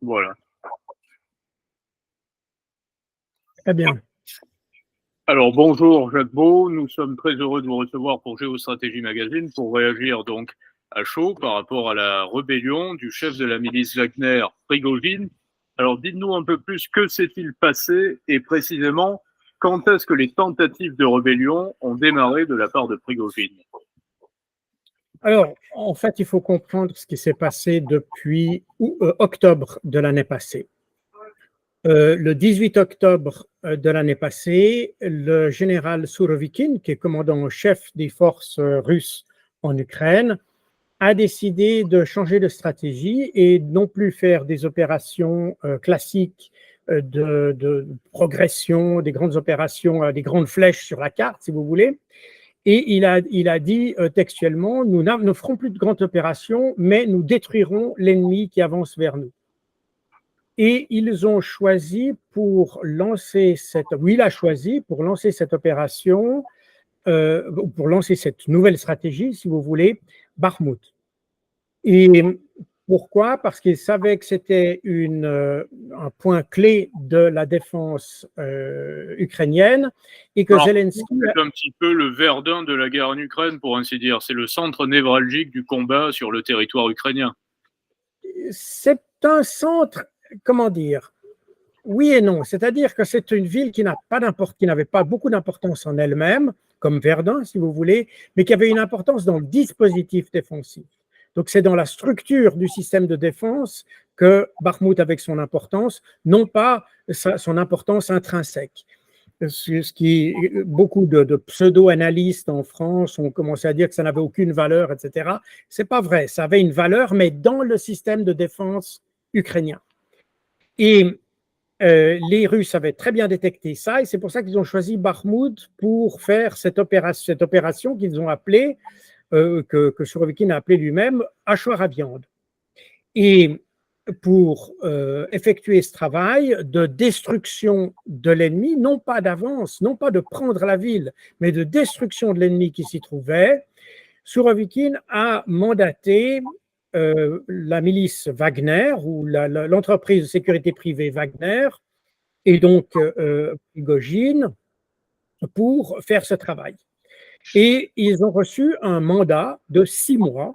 Voilà. Très bien. Alors bonjour Jacques Beau, nous sommes très heureux de vous recevoir pour Géostratégie Magazine pour réagir donc à chaud par rapport à la rébellion du chef de la milice Wagner, Prigojine. Alors dites-nous un peu plus, que s'est-il passé et précisément quand est-ce que les tentatives de rébellion ont démarré de la part de Prigojine? Alors, en fait, il faut comprendre ce qui s'est passé depuis octobre de l'année passée. Le 18 octobre de l'année passée, le général Sourovikine, qui est commandant en chef des forces russes en Ukraine, a décidé de changer de stratégie et non plus faire des opérations classiques de progression, des grandes opérations, des grandes flèches sur la carte, si vous voulez. Et il a dit textuellement, nous ne ferons plus de grandes opérations, mais nous détruirons l'ennemi qui avance vers nous. Et ils ont choisi pour lancer cette opération, pour lancer cette nouvelle stratégie, si vous voulez, Bakhmout. Et pourquoi? Parce qu'ils savaient que c'était un point clé de la défense ukrainienne et que Zelensky… C'est un petit peu le Verdun de la guerre en Ukraine, pour ainsi dire. C'est le centre névralgique du combat sur le territoire ukrainien. C'est un centre, comment dire, oui et non. C'est-à-dire que c'est une ville qui n'avait pas beaucoup d'importance en elle-même, comme Verdun, si vous voulez, mais qui avait une importance dans le dispositif défensif. Donc, c'est dans la structure du système de défense que Bakhmout avait son importance, non pas son importance intrinsèque. Ce qui, beaucoup de pseudo-analystes en France ont commencé à dire que ça n'avait aucune valeur, etc. Ce n'est pas vrai, ça avait une valeur, mais dans le système de défense ukrainien. Et les Russes avaient très bien détecté ça, et c'est pour ça qu'ils ont choisi Bakhmout pour faire cette opération qu'ils ont appelée, que Sourovikine a appelée lui-même, hachoir à viande. Et pour effectuer ce travail de destruction de l'ennemi, non pas d'avance, non pas de prendre la ville, mais de destruction de l'ennemi qui s'y trouvait, Sourovikine a mandaté la milice Wagner ou l'entreprise de sécurité privée Wagner et donc Prigojine pour faire ce travail. Et ils ont reçu un mandat de 6 mois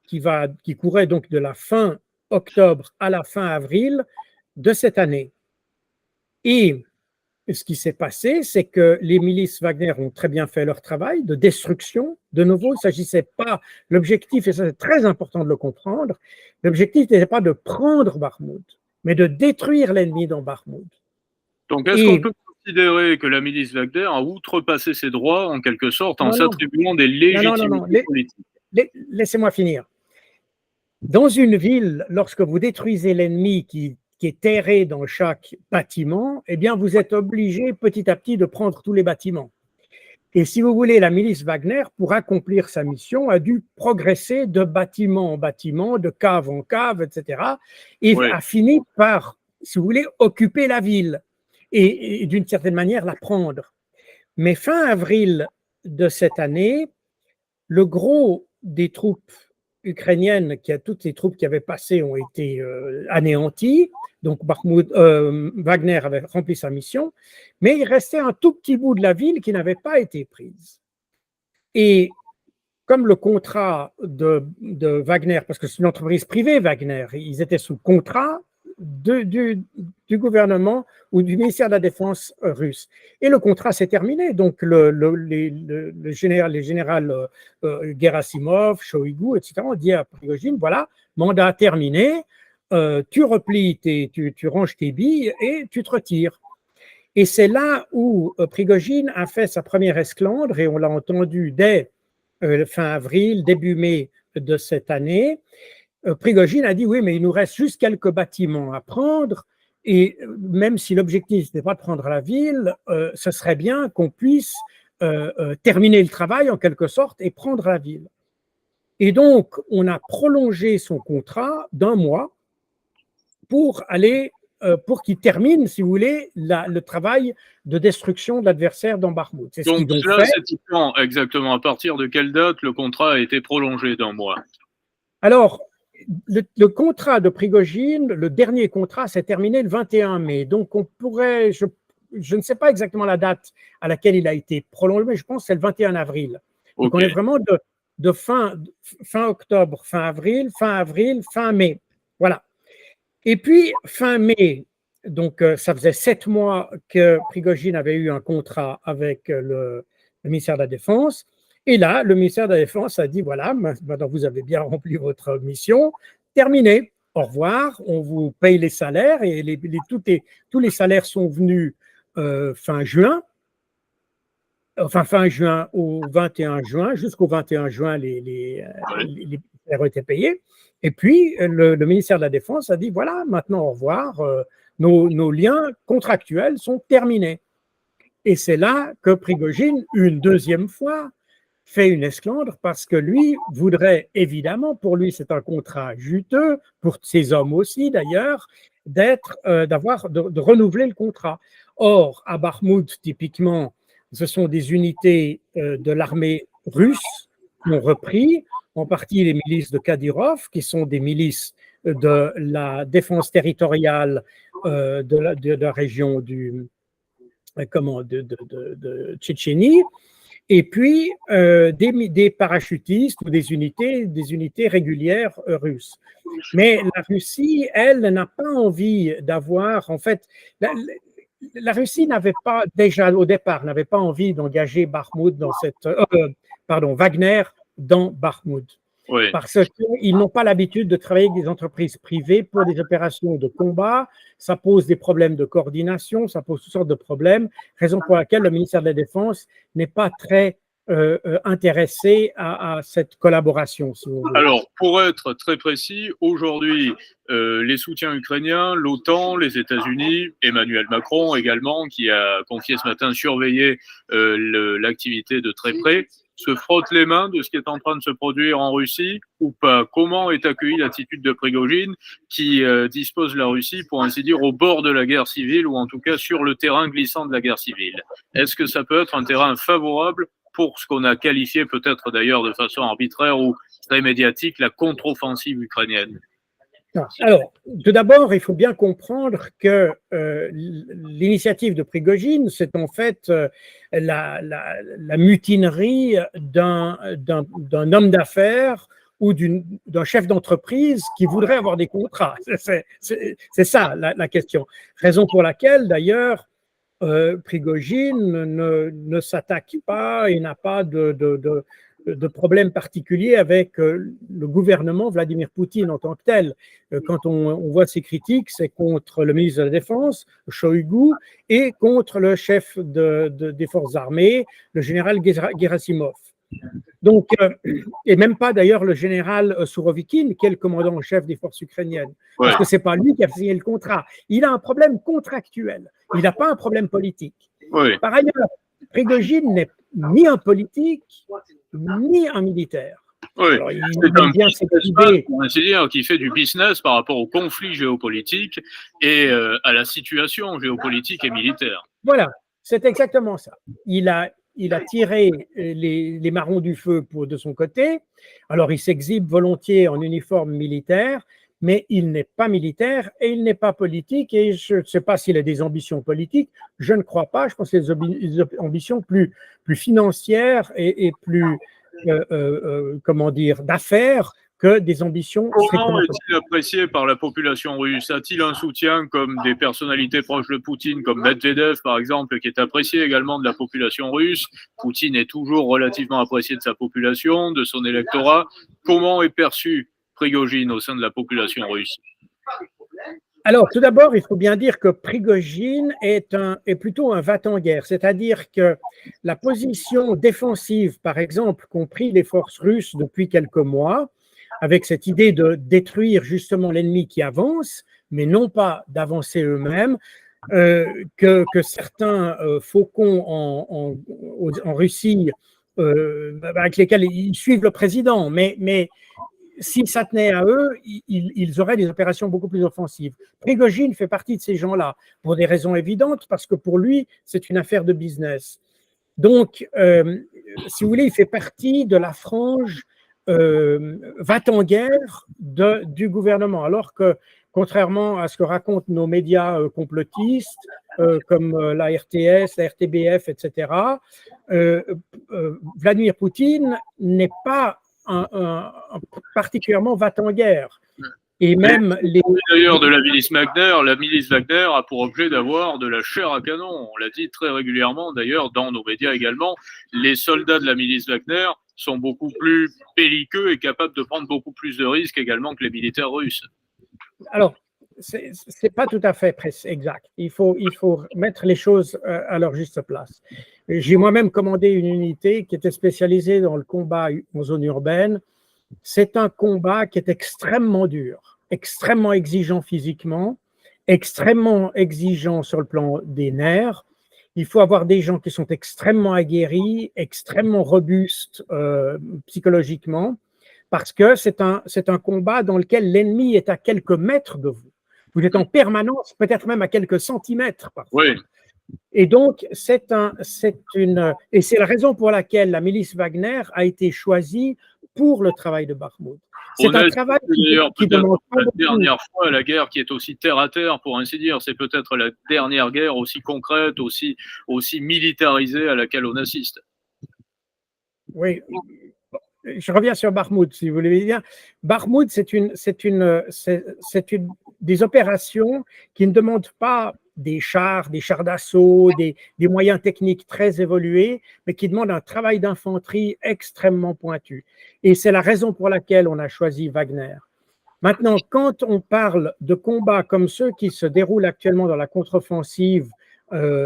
qui courait donc de la fin octobre à la fin avril de cette année. Et ce qui s'est passé, c'est que les milices Wagner ont très bien fait leur travail de destruction. De nouveau, il ne s'agissait pas, l'objectif, et ça c'est très important de le comprendre, l'objectif n'était pas de prendre Bakhmout, mais de détruire l'ennemi dans Bakhmout. Donc, est-ce qu'on peut considérer que la milice Wagner a outrepassé ses droits, en quelque sorte, en s'attribuant des légitimités politiques? Laissez-moi finir. Dans une ville, lorsque vous détruisez l'ennemi qui est terré dans chaque bâtiment, eh bien, vous êtes obligé petit à petit de prendre tous les bâtiments. Et si vous voulez, la milice Wagner, pour accomplir sa mission, a dû progresser de bâtiment en bâtiment, de cave en cave, etc. Et a fini par, si vous voulez, occuper la ville et d'une certaine manière la prendre. Mais fin avril de cette année, le gros des troupes ukrainiennes, toutes les troupes qui avaient passé ont été anéanties. Donc Wagner avait rempli sa mission, mais il restait un tout petit bout de la ville qui n'avait pas été prise. Et comme le contrat de Wagner, parce que c'est une entreprise privée Wagner, ils étaient sous contrat du gouvernement ou du ministère de la Défense russe. Et le contrat s'est terminé. Donc, les généraux Gerasimov, Shoigu, etc., ont dit à Prigojine, voilà, mandat terminé, tu replies, tu ranges tes billes et tu te retires. Et c'est là où Prigojine a fait sa première esclandre, et on l'a entendu dès fin avril, début mai de cette année. Prigojine a dit oui, mais il nous reste juste quelques bâtiments à prendre, et même si l'objectif n'était pas de prendre la ville, ce serait bien qu'on puisse terminer le travail en quelque sorte et prendre la ville. Et donc, on a prolongé son contrat d'1 mois pour qu'il termine, si vous voulez, le travail de destruction de l'adversaire dans Bakhmout. C'est donc là, c'était quand exactement? À partir de quelle date le contrat a été prolongé d'1 mois? Alors, le contrat de Prigojine, le dernier contrat, s'est terminé le 21 mai. Donc, on pourrait, je ne sais pas exactement la date à laquelle il a été prolongé, mais je pense que c'est le 21 avril. Donc, on est vraiment de fin octobre, fin avril, fin mai. Voilà. Et puis, fin mai, donc ça faisait 7 mois que Prigojine avait eu un contrat avec le ministère de la Défense. Et là, le ministère de la Défense a dit, voilà, maintenant vous avez bien rempli votre mission, terminé, au revoir, on vous paye les salaires et tous les salaires sont venus fin juin. Enfin, fin juin au 21 juin, jusqu'au 21 juin, les salaires ont été payés. Et puis, le ministère de la Défense a dit, voilà, maintenant, au revoir, nos liens contractuels sont terminés. Et c'est là que Prigojine, une deuxième fois, fait une esclandre parce que lui voudrait, évidemment, pour lui, c'est un contrat juteux, pour ses hommes aussi d'ailleurs, de renouveler le contrat. Or, à Bakhmout, typiquement, ce sont des unités de l'armée russe qui ont repris, en partie les milices de Kadyrov, qui sont des milices de la défense territoriale de la région de Tchétchénie, et puis des parachutistes ou des unités régulières russes. Mais la Russie, elle, n'a pas envie d'avoir, en fait, la Russie n'avait pas, déjà au départ, n'avait pas envie d'engager Wagner dans Bakhmout. Oui. Parce qu'ils n'ont pas l'habitude de travailler avec des entreprises privées pour des opérations de combat. Ça pose des problèmes de coordination, ça pose toutes sortes de problèmes, raison pour laquelle le ministère de la Défense n'est pas très intéressé à cette collaboration. Si vous voulez. Alors, pour être très précis, aujourd'hui, les soutiens ukrainiens, l'OTAN, les États-Unis, Emmanuel Macron également, qui a confié ce matin surveiller l'activité de très près, se frottent les mains de ce qui est en train de se produire en Russie ou pas? Comment est accueillie l'attitude de Prigojine qui dispose la Russie, pour ainsi dire, au bord de la guerre civile ou en tout cas sur le terrain glissant de la guerre civile? Est-ce que ça peut être un terrain favorable pour ce qu'on a qualifié peut-être d'ailleurs de façon arbitraire ou très médiatique, la contre-offensive ukrainienne? Alors, tout d'abord, il faut bien comprendre que l'initiative de Prigojine, c'est en fait la mutinerie d'un homme d'affaires ou d'un chef d'entreprise qui voudrait avoir des contrats. C'est ça la question. Raison pour laquelle, d'ailleurs, Prigojine ne s'attaque pas et n'a pas de problème particulier avec le gouvernement Vladimir Poutine en tant que tel. Quand on voit ses critiques, c'est contre le ministre de la Défense, Shoigu, et contre le chef des forces armées, le général Gerasimov. Donc, et même pas d'ailleurs le général Sourovikine, qui est le commandant en chef des forces ukrainiennes, parce que c'est pas lui qui a signé le contrat. Il a un problème contractuel, il n'a pas un problème politique. Par ailleurs, Prigojine n'est ni un politique, ni un militaire. Oui, c'est un businessman, pour ainsi dire, qui fait du business par rapport au conflit géopolitique et à la situation géopolitique et militaire. Voilà, c'est exactement ça. Il a tiré les marrons du feu de son côté. Alors, il s'exhibe volontiers en uniforme militaire, mais il n'est pas militaire et il n'est pas politique. Et je ne sais pas s'il a des ambitions politiques. Je ne crois pas. Je pense qu'il a des ambitions plus financières et plus, comment dire, d'affaires que des ambitions. Comment est-il apprécié par la population russe? A-t-il un soutien comme des personnalités proches de Poutine, comme Medvedev par exemple, qui est apprécié également de la population russe? Poutine est toujours relativement apprécié de sa population, de son électorat. Comment est perçu Prigojine au sein de la population russe? Alors, tout d'abord, il faut bien dire que Prigojine est plutôt un va-t-en-guerre, c'est-à-dire que la position défensive, par exemple, qu'ont pris les forces russes depuis quelques mois, avec cette idée de détruire justement l'ennemi qui avance, mais non pas d'avancer eux-mêmes, que certains faucons en Russie, avec lesquels ils suivent le président, mais si ça tenait à eux, ils auraient des opérations beaucoup plus offensives. Prigojine fait partie de ces gens-là, pour des raisons évidentes, parce que pour lui, c'est une affaire de business. Donc, si vous voulez, il fait partie de la frange va-t-en-guerre du gouvernement, alors que, contrairement à ce que racontent nos médias complotistes, comme la RTS, la RTBF, etc., Vladimir Poutine n'est pas particulièrement va-t-en-guerre. Et même d'ailleurs de la milice Wagner a pour objet d'avoir de la chair à canon. On l'a dit très régulièrement, d'ailleurs, dans nos médias également. Les soldats de la milice Wagner sont beaucoup plus belliqueux et capables de prendre beaucoup plus de risques également que les militaires russes. Alors, c'est pas tout à fait exact. Il faut mettre les choses à leur juste place. J'ai moi-même commandé une unité qui était spécialisée dans le combat en zone urbaine. C'est un combat qui est extrêmement dur, extrêmement exigeant physiquement, extrêmement exigeant sur le plan des nerfs. Il faut avoir des gens qui sont extrêmement aguerris, extrêmement robustes psychologiquement, parce que c'est un combat dans lequel l'ennemi est à quelques mètres de vous. Vous êtes en permanence, peut-être même à quelques centimètres parfois. Oui. Et donc, c'est la raison pour laquelle la milice Wagner a été choisie pour le travail de Bakhmout. C'est un travail qui demande la dernière fois la guerre qui est aussi terre à terre, pour ainsi dire. C'est peut-être la dernière guerre aussi concrète, aussi militarisée à laquelle on assiste. Oui. Je reviens sur Bakhmout, si vous voulez bien. Bakhmout, c'est des opérations qui ne demandent pas des chars d'assaut, des moyens techniques très évolués, mais qui demandent un travail d'infanterie extrêmement pointu. Et c'est la raison pour laquelle on a choisi Wagner. Maintenant, quand on parle de combats comme ceux qui se déroulent actuellement dans la contre-offensive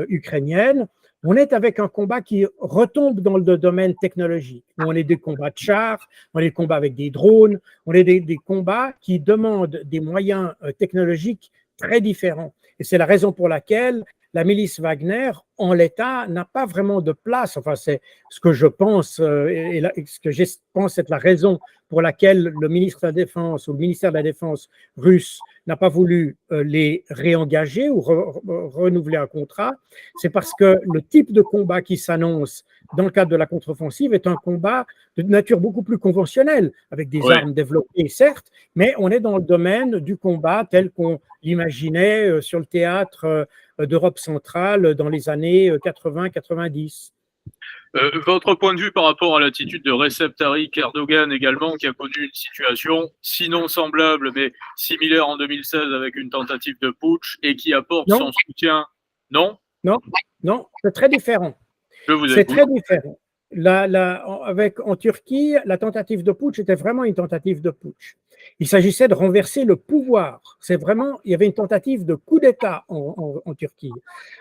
ukrainienne, on est avec un combat qui retombe dans le domaine technologique. On est des combats de chars, on est des combats avec des drones, on est des combats qui demandent des moyens technologiques très différents. Et c'est la raison pour laquelle la milice Wagner, en l'état, n'a pas vraiment de place. Enfin, c'est ce que je pense, et ce que je pense être la raison pour laquelle le ministre de la Défense ou le ministère de la Défense russe n'a pas voulu les réengager ou renouveler un contrat. C'est parce que le type de combat qui s'annonce dans le cadre de la contre-offensive est un combat de nature beaucoup plus conventionnelle, avec des armes développées, certes, mais on est dans le domaine du combat tel qu'on l'imaginait sur le théâtre d'Europe centrale dans les années 80-90. Votre point de vue par rapport à l'attitude de Recep Tayyip Erdogan également, qui a connu une situation sinon semblable mais similaire en 2016 avec une tentative de putsch et qui apporte son soutien. Non, c'est très différent. C'est très différent. En Turquie, la tentative de putsch était vraiment une tentative de putsch. Il s'agissait de renverser le pouvoir. Il y avait une tentative de coup d'État en Turquie.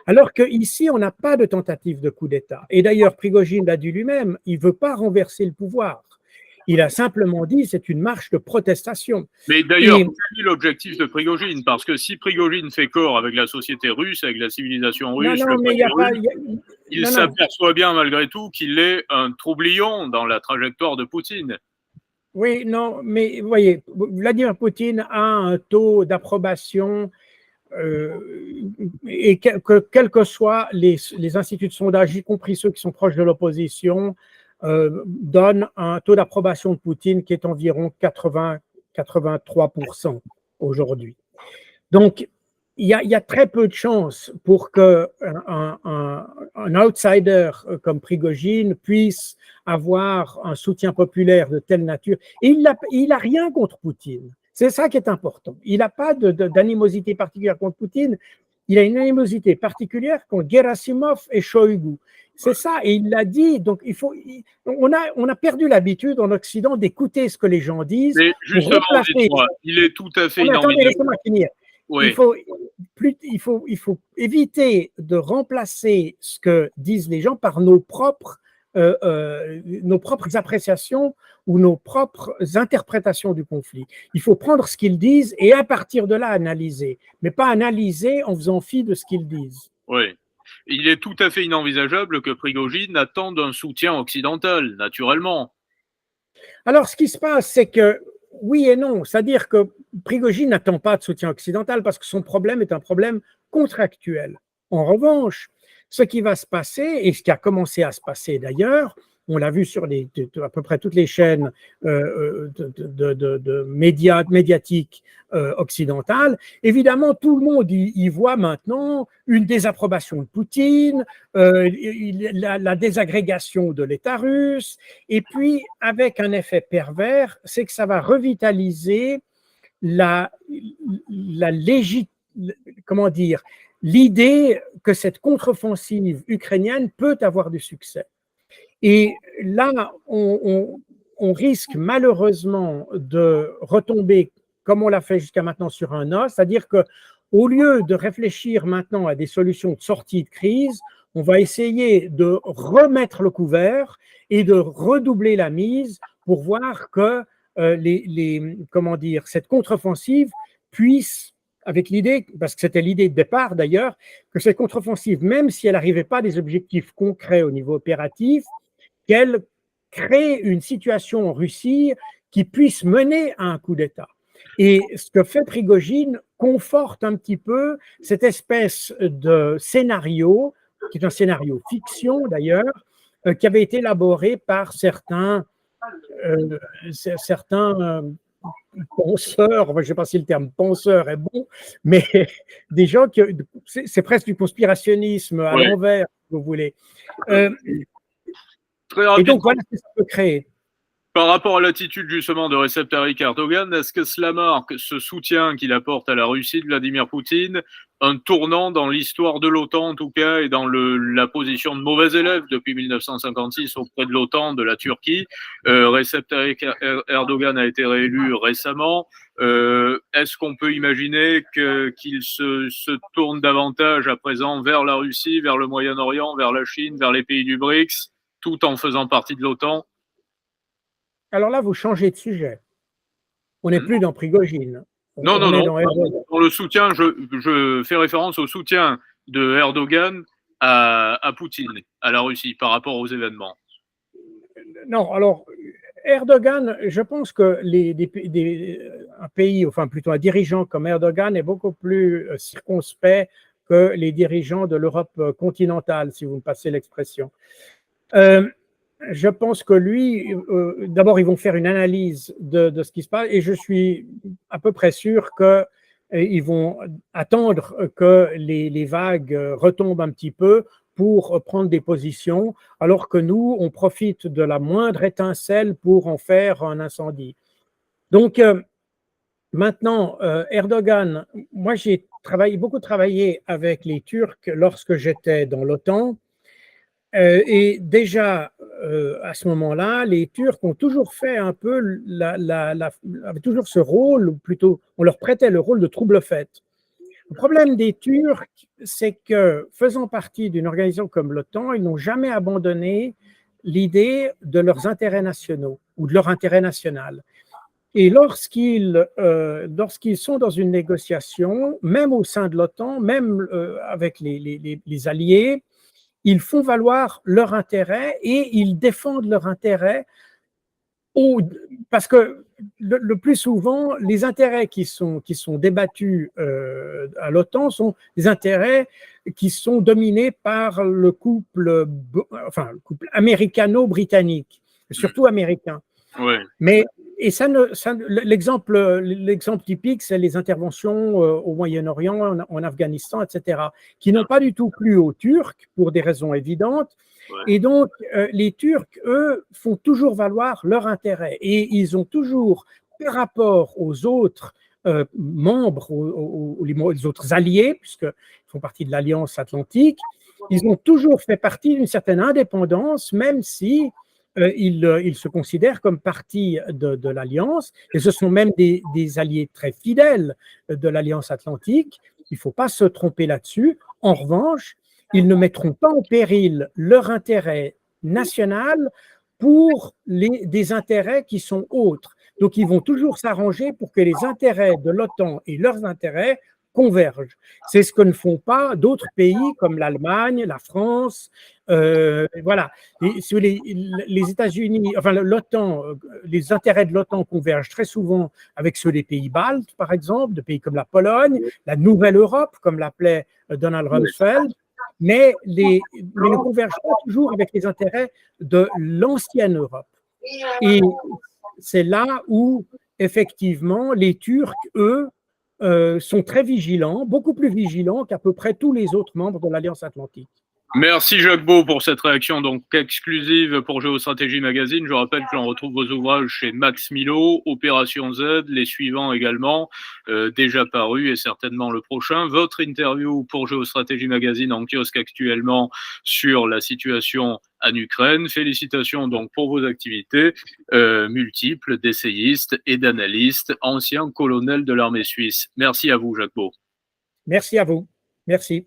Alors qu'ici, on n'a pas de tentative de coup d'État. Et d'ailleurs, Prigojine l'a dit lui-même, il ne veut pas renverser le pouvoir. Il a simplement dit c'est une marche de protestation. Mais d'ailleurs, quel est l'objectif de Prigojine? Parce que si Prigojine fait corps avec la société russe, avec la civilisation russe, il s'aperçoit bien malgré tout qu'il est un troublion dans la trajectoire de Poutine. Oui, non, mais vous voyez, Vladimir Poutine a un taux d'approbation et quels que soient les instituts de sondage, y compris ceux qui sont proches de l'opposition, donne un taux d'approbation de Poutine qui est environ 83% aujourd'hui. Donc, il y a très peu de chances pour qu'un outsider comme Prigojine puisse avoir un soutien populaire de telle nature. Et il n'a rien contre Poutine. C'est ça qui est important. Il n'a pas d'animosité particulière contre Poutine. Il a une animosité particulière contre Gerasimov et Shoigu. C'est ça, et il l'a dit. Donc, on a perdu l'habitude en Occident d'écouter ce que les gens disent. Mais justement, il est tout à fait attendez, laissez-moi finir. Oui. Il faut éviter de remplacer ce que disent les gens par nos propres appréciations ou nos propres interprétations du conflit. Il faut prendre ce qu'ils disent et à partir de là analyser, mais pas analyser en faisant fi de ce qu'ils disent. Oui. Il est tout à fait inenvisageable que Prigojine attende un soutien occidental, naturellement. Alors, ce qui se passe, c'est que oui et non, c'est-à-dire que Prigojine n'attend pas de soutien occidental parce que son problème est un problème contractuel. En revanche, ce qui va se passer, et ce qui a commencé à se passer d'ailleurs, On l'a vu sur à peu près toutes les chaînes de médiatiques occidentales. Évidemment, tout le monde y voit maintenant une désapprobation de Poutine, la désagrégation de l'État russe, et puis avec un effet pervers, c'est que ça va revitaliser comment dire, l'idée que cette contre-offensive ukrainienne peut avoir du succès. Et là, on risque malheureusement de retomber, comme on l'a fait jusqu'à maintenant, sur un os, c'est-à-dire qu'au lieu de réfléchir maintenant à des solutions de sortie de crise, on va essayer de remettre le couvert et de redoubler la mise pour voir que comment dire, cette contre-offensive puisse, avec l'idée, parce que c'était l'idée de départ d'ailleurs, que cette contre-offensive, même si elle n'arrivait pas à des objectifs concrets au niveau opératif, qu'elle crée une situation en Russie qui puisse mener à un coup d'État. Et ce que fait Prigojine conforte un petit peu cette espèce de scénario, qui est un scénario fiction d'ailleurs, qui avait été élaboré par certains penseurs, je ne sais pas si le terme penseur est bon, mais des gens qui, c'est presque du conspirationnisme à l'envers, si vous voulez. Et donc voilà ce que ça peut créer. Par rapport à l'attitude justement de Recep Tayyip Erdogan, est-ce que cela marque ce soutien qu'il apporte à la Russie de Vladimir Poutine, un tournant dans l'histoire de l'OTAN en tout cas, et dans la position de mauvais élève depuis 1956 auprès de l'OTAN, de la Turquie? Recep Tayyip Erdogan a été réélu récemment. Est-ce qu'on peut imaginer qu'il se tourne davantage à présent vers la Russie, vers le Moyen-Orient, vers la Chine, vers les pays du BRICS, tout en faisant partie de l'OTAN? Alors là, vous changez de sujet. On n'est plus dans Prigojine. Non. Dans le soutien, je fais référence au soutien de Erdogan à Poutine, à la Russie, par rapport aux événements. Non, alors, Erdogan, je pense que un pays, enfin plutôt un dirigeant comme Erdogan est beaucoup plus circonspect que les dirigeants de l'Europe continentale, si vous me passez l'expression. Je pense que lui, d'abord, ils vont faire une analyse de ce qui se passe et je suis à peu près sûr qu'ils vont attendre que les vagues retombent un petit peu pour prendre des positions, alors que nous, on profite de la moindre étincelle pour en faire un incendie. Donc, maintenant, Erdogan, moi j'ai beaucoup travaillé avec les Turcs lorsque j'étais dans l'OTAN. Et déjà, à ce moment-là, les Turcs ont toujours fait un peu, avaient toujours ce rôle, ou plutôt, on leur prêtait le rôle de trouble-fête. Le problème des Turcs, c'est que, faisant partie d'une organisation comme l'OTAN, ils n'ont jamais abandonné l'idée de leurs intérêts nationaux ou de leur intérêt national. Et lorsqu'ils sont dans une négociation, même au sein de l'OTAN, même avec les alliés, ils font valoir leur intérêt et ils défendent leur intérêt parce que le plus souvent, les intérêts qui sont débattus à l'OTAN sont des intérêts qui sont dominés par le couple américano-britannique, surtout américain. Ouais. Mais l'exemple typique, c'est les interventions au Moyen-Orient, en Afghanistan, etc., qui n'ont pas du tout plu aux Turcs pour des raisons évidentes. Ouais. Et donc, les Turcs, eux, font toujours valoir leur intérêt. Et ils ont toujours, par rapport aux autres membres, les autres alliés, puisqu'ils font partie de l'Alliance Atlantique, ils ont toujours fait partie d'une certaine indépendance, même si ils se considèrent comme partie de l'Alliance, et ce sont même des alliés très fidèles de l'Alliance Atlantique. Il ne faut pas se tromper là-dessus. En revanche, ils ne mettront pas en péril leur intérêt national pour des intérêts qui sont autres. Donc, ils vont toujours s'arranger pour que les intérêts de l'OTAN et leurs intérêts convergent. C'est ce que ne font pas d'autres pays comme l'Allemagne, la France, voilà. Les États-Unis, enfin l'OTAN, les intérêts de l'OTAN convergent très souvent avec ceux des pays baltes, par exemple, de pays comme la Pologne, la Nouvelle Europe, comme l'appelait Donald Rumsfeld. mais ne convergent pas toujours avec les intérêts de l'ancienne Europe. Et c'est là où, effectivement, les Turcs, eux, sont très vigilants, beaucoup plus vigilants qu'à peu près tous les autres membres de l'Alliance Atlantique. Merci Jacques Beau pour cette réaction donc exclusive pour Géostratégie Magazine. Je rappelle que l'on retrouve vos ouvrages chez Max Milo, Opération Z, les suivants également, déjà parus et certainement le prochain. Votre interview pour Géostratégie Magazine en kiosque actuellement sur la situation en Ukraine. Félicitations donc pour vos activités multiples d'essayistes et d'analystes, anciens colonels de l'armée suisse. Merci à vous Jacques Beau. Merci à vous. Merci.